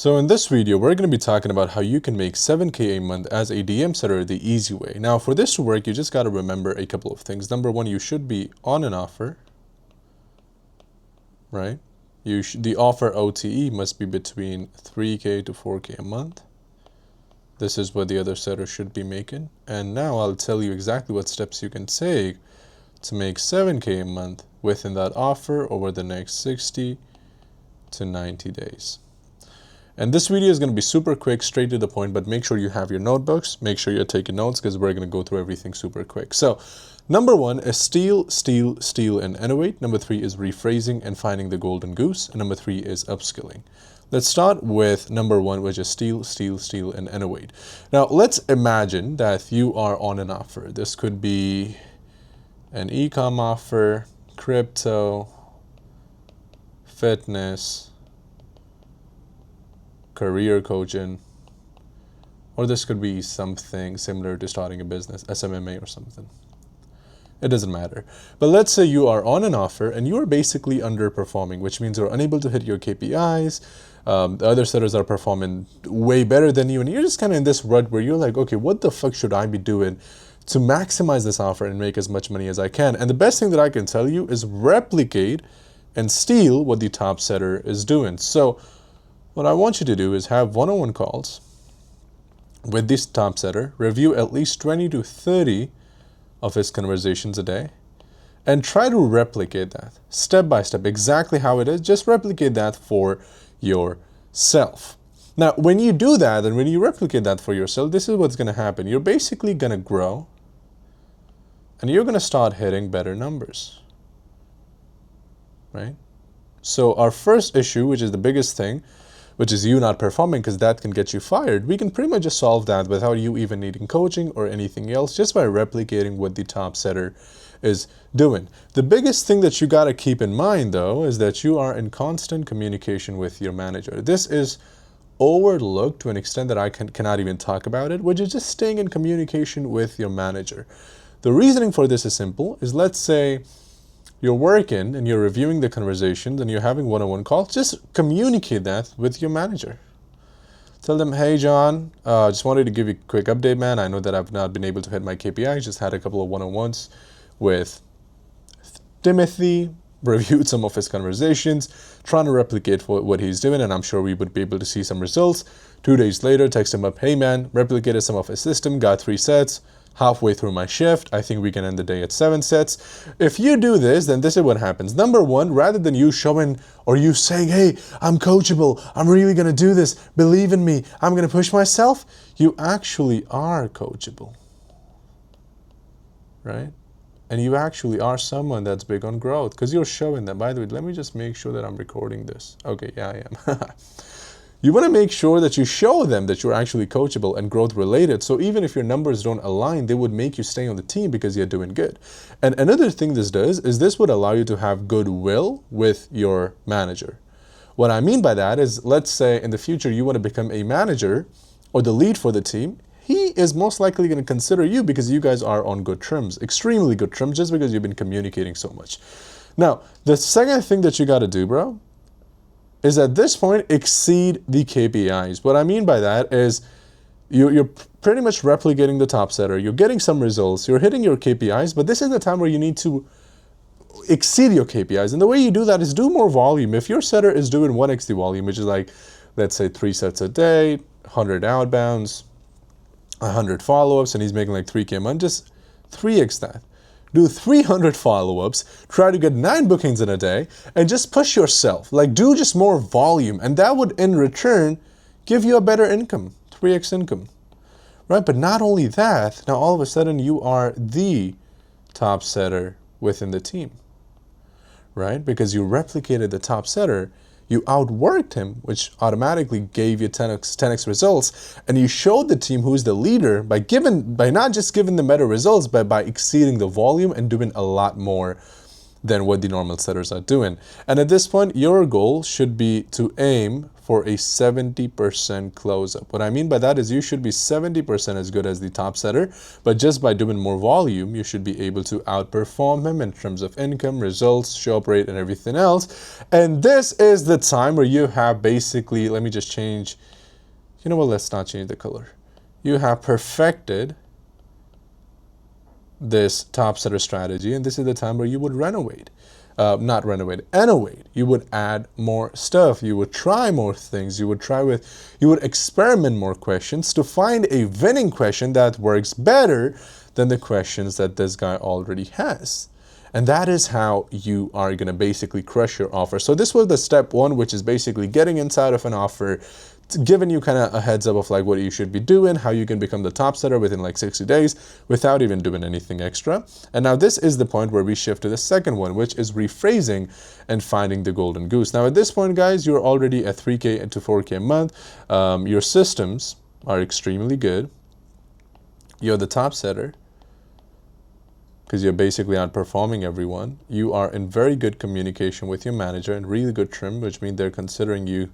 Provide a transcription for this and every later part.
So in this video, we're going to be talking about how you can make 7K a month as a DM setter the easy way. Now, for this to work, you just got to remember a couple of things. Number one, you should be on an offer, right? The offer OTE must be between 3K to 4K a month. This is what the other setter should be making. And now I'll tell you exactly what steps you can take to make 7K a month within that offer over the next 60 to 90 days. And this video is going to be super quick, straight to the point, but make sure you have your notebooks. Make sure you're taking notes because we're going to go through everything super quick. So number one is steal, and innovate. Number three is rephrasing and finding the golden goose. And number three is upskilling. Let's start with number one, which is steal, and innovate. Now, let's imagine that you are on an offer. This could be an e-com offer, crypto, fitness, career coaching, or this could be something similar to starting a business, SMMA or something. It doesn't matter. But let's say you are on an offer and you are basically underperforming, which means you're unable to hit your KPIs. The other setters are performing way better than you, and you're just kind of in this rut where you're like, okay, what the fuck should I be doing to maximize this offer and make as much money as I can? And the best thing that I can tell you is replicate and steal what the top setter is doing. So what I want you to do is have one-on-one calls with this top setter, review at least 20 to 30 of his conversations a day, and try to replicate that step by step, exactly how it is. Just replicate that for yourself. Now, when you do that and when you replicate that for yourself, this is what's going to happen. You're basically going to grow and you're going to start hitting better numbers, right? So our first issue, which is the biggest thing, which is you not performing, because that can get you fired, we can pretty much just solve that without you even needing coaching or anything else, just by replicating what the top setter is doing. The biggest thing that you got to keep in mind, though, is that you are in constant communication with your manager. This is overlooked to an extent that I cannot even talk about it, which is just staying in communication with your manager. The reasoning for this is simple, is let's say you're working and you're reviewing the conversations and you're having one-on-one calls, just communicate that with your manager. Tell them, hey, John, just wanted to give you a quick update, man. I know that I've not been able to hit my KPIs. Just had a couple of one-on-ones with Timothy, reviewed some of his conversations, trying to replicate what he's doing, and I'm sure we would be able to see some results. 2 days later, text him up, hey, man, replicated some of his system, got 3 sets. Halfway through my shift, I think we can end the day at 7 sets. If you do this, then this is what happens. Number one, rather than you showing or you saying, hey, I'm coachable, I'm really going to do this, believe in me, I'm going to push myself, you actually are coachable, right? And you actually are someone that's big on growth because you're showing them. By the way, let me just make sure that I'm recording this. Okay, yeah, I am. You want to make sure that you show them that you're actually coachable and growth related. So even if your numbers don't align, they would make you stay on the team because you're doing good. And another thing this does is this would allow you to have goodwill with your manager. What I mean by that is, let's say in the future you want to become a manager or the lead for the team. He is most likely going to consider you because you guys are on good terms, extremely good terms, just because you've been communicating so much. Now, the second thing that you got to do, bro, is at this point exceed the KPIs. What I mean by that is you're pretty much replicating the top setter. You're getting some results. You're hitting your KPIs, but this is the time where you need to exceed your KPIs. And the way you do that is do more volume. If your setter is doing 1x the volume, which is like, let's say 3 sets a day, 100 outbounds, 100 follow-ups, and he's making like 3K a month, just 3x that. Do 300 follow-ups, try to get 9 bookings in a day, and just push yourself. Like, do just more volume, and that would, in return, give you a better income, 3x income, right? But not only that, now all of a sudden you are the top setter within the team, right? Because you replicated the top setter, you outworked him, which automatically gave you 10x results, and you showed the team who's the leader by not just giving them better results, but by exceeding the volume and doing a lot more than what the normal setters are doing. And at this point, your goal should be to aim for a 70% close-up. What I mean by that is you should be 70% as good as the top setter, but just by doing more volume, you should be able to outperform him in terms of income, results, show-up rate, and everything else. And this is the time where you have basically, let me just change, you know what, let's not change the color. You have perfected this top setter strategy, and this is the time where you would renovate. Not renovate, innovate. You would add more stuff. You would try more things. You would experiment more questions to find a winning question that works better than the questions that this guy already has. And that is how you are going to basically crush your offer. So this was the step one, which is basically getting inside of an offer, giving you kind of a heads up of like what you should be doing, how you can become the top setter within like 60 days without even doing anything extra. And now this is the point where we shift to the second one, which is rephrasing and finding the golden goose. Now at this point, guys, you're already at 3K to 4K a month. Your systems are extremely good. You're the top setter because you're basically outperforming everyone. You are in very good communication with your manager and really good trim, which means they're considering you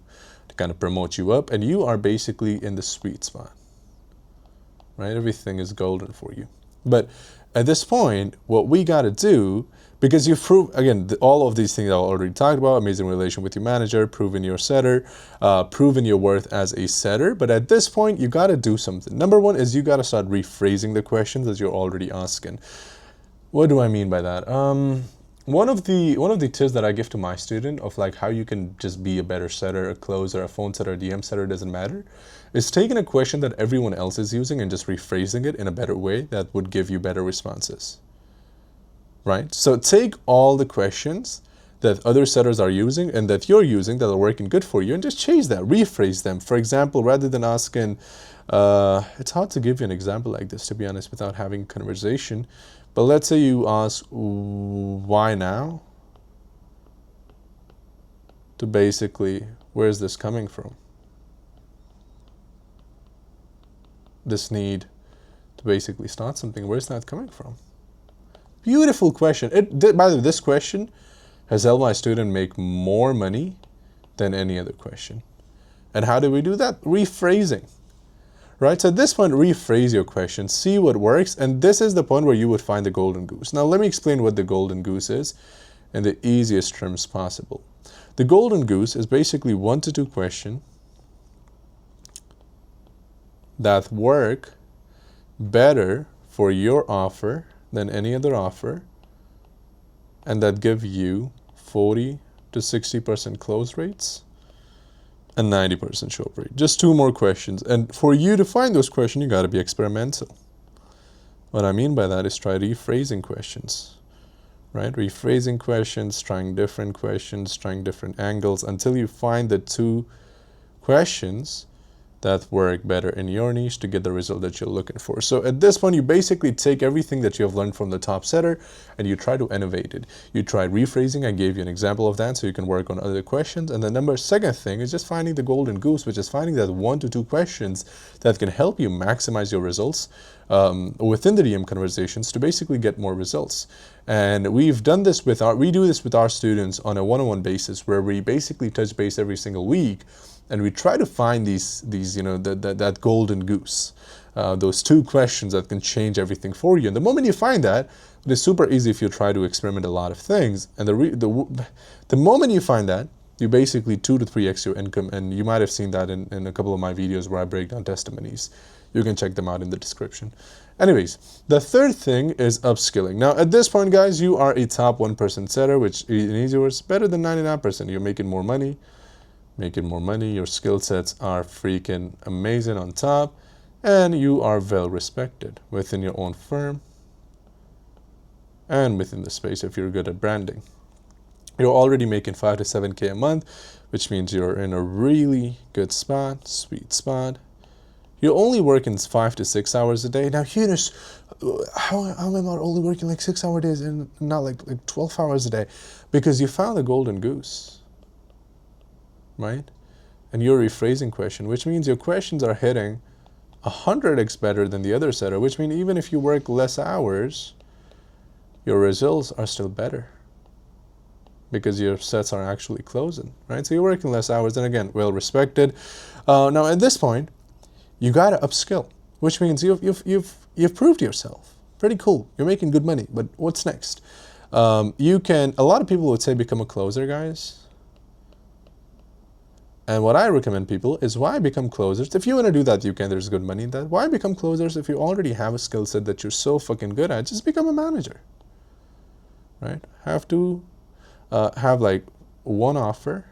to kind of promote you up, and you are basically in the sweet spot, right? Everything is golden for you. But at this point, what we got to do, because you've proved, again, all of these things I already talked about, amazing relation with your manager, proving your setter, proving your worth as a setter. But at this point, you got to do something. Number one is you got to start rephrasing the questions as you're already asking. What do I mean by that? One of the tips that I give to my student of like how you can just be a better setter, a closer, a phone setter, a DM setter, doesn't matter, is taking a question that everyone else is using and just rephrasing it in a better way that would give you better responses, right? So take all the questions that other setters are using and that you're using that are working good for you and just change that, rephrase them. For example, rather than asking, it's hard to give you an example like this, to be honest, without having conversation. But let's say you ask, why now? To basically, where is this coming from? This need to basically start something, where's that coming from? Beautiful question. By the way, this question has helped my student make more money than any other question. And how do we do that? Rephrasing. Right, so at this point, rephrase your question, see what works, and this is the point where you would find the golden goose. Now, let me explain what the golden goose is in the easiest terms possible. The golden goose is basically 1 to 2 questions that work better for your offer than any other offer, and that give you 40 to 60% close rates and 90% show rate. Just 2 more questions. And for you to find those questions, you got to be experimental. What I mean by that is try rephrasing questions, right? Rephrasing questions, trying different questions, trying different angles until you find the 2 questions that work better in your niche to get the result that you're looking for. So at this point, you basically take everything that you have learned from the top setter and you try to innovate it. You try rephrasing. I gave you an example of that so you can work on other questions. And the second thing is just finding the golden goose, which is finding that 1 to 2 questions that can help you maximize your results within the DM conversations to basically get more results. And we've done this we do this with our students on a one-on-one basis where we basically touch base every single week. And we try to find these you know, that golden goose, those 2 questions that can change everything for you. And the moment you find that, it is super easy if you try to experiment a lot of things. And the moment you find that, you basically 2 to 3x your income. And you might have seen that in a couple of my videos where I break down testimonies. You can check them out in the description. Anyways, the third thing is upskilling. Now, at this point, guys, you are a top 1% setter, which in easy words, better than 99%. You're making more money. Your skill sets are freaking amazing on top, and you are well respected within your own firm and within the space if you're good at branding. You're already making 5 to 7K a month, which means you're in a really good spot, sweet spot. You're only working 5 to 6 hours a day. Now, Eunice, how am I only working like 6 hour days and not like 12 hours a day? Because you found the golden goose. Right? And your rephrasing question, which means your questions are hitting 100x better than the other setter, which means even if you work less hours, your results are still better. because your sets are actually closing, right? So you're working less hours, and again, well respected. Now at this point, you got to upskill, which means you've proved yourself. Pretty cool. You're making good money, but what's next? You can. A lot of people would say become a closer, guys. And what I recommend people is, why become closers? If you want to do that, you can. There's good money in that. Why become closers if you already have a skill set that you're so fucking good at? Just become a manager, right? Have to have like one offer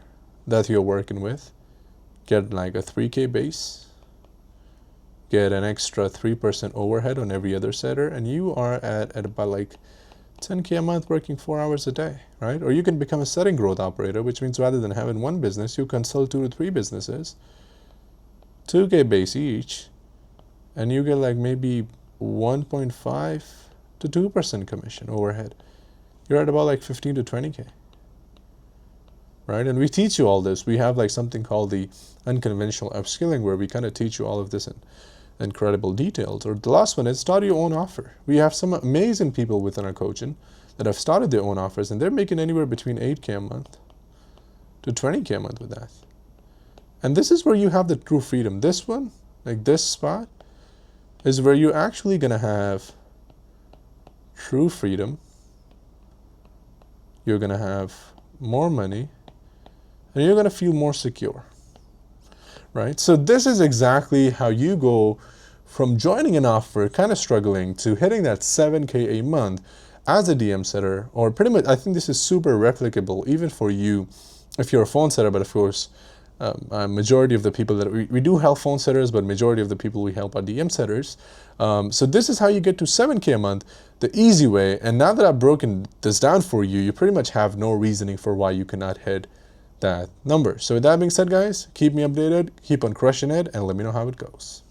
that you're working with, get like a 3K base, get an extra 3% overhead on every other setter, and you are at about like 10K a month working 4 hours a day, right? Or you can become a setting growth operator, which means rather than having one business, you consult 2 to 3 businesses, 2K base each, and you get like maybe 1.5 to 2% commission overhead. You're at about like 15 to 20K, right? And we teach you all this. We have like something called the unconventional upskilling, where we kind of teach you all of this in incredible details. Or the last one is start your own offer. We have some amazing people within our coaching that have started their own offers, and they're making anywhere between 8K a month to 20K a month with that. And this is where you have the true freedom. This one, like this spot, is where you're actually going to have true freedom. You're going to have more money, and you're going to feel more secure. Right? So this is exactly how you go from joining an offer, kind of struggling, to hitting that 7K a month as a DM setter. Or pretty much, I think this is super replicable even for you if you're a phone setter. But of course, majority of the people that we do help phone setters, but majority of the people we help are DM setters. So this is how you get to 7K a month the easy way. And now that I've broken this down for you, you pretty much have no reasoning for why you cannot hit that number. So with that being said, guys, keep me updated, keep on crushing it, and let me know how it goes.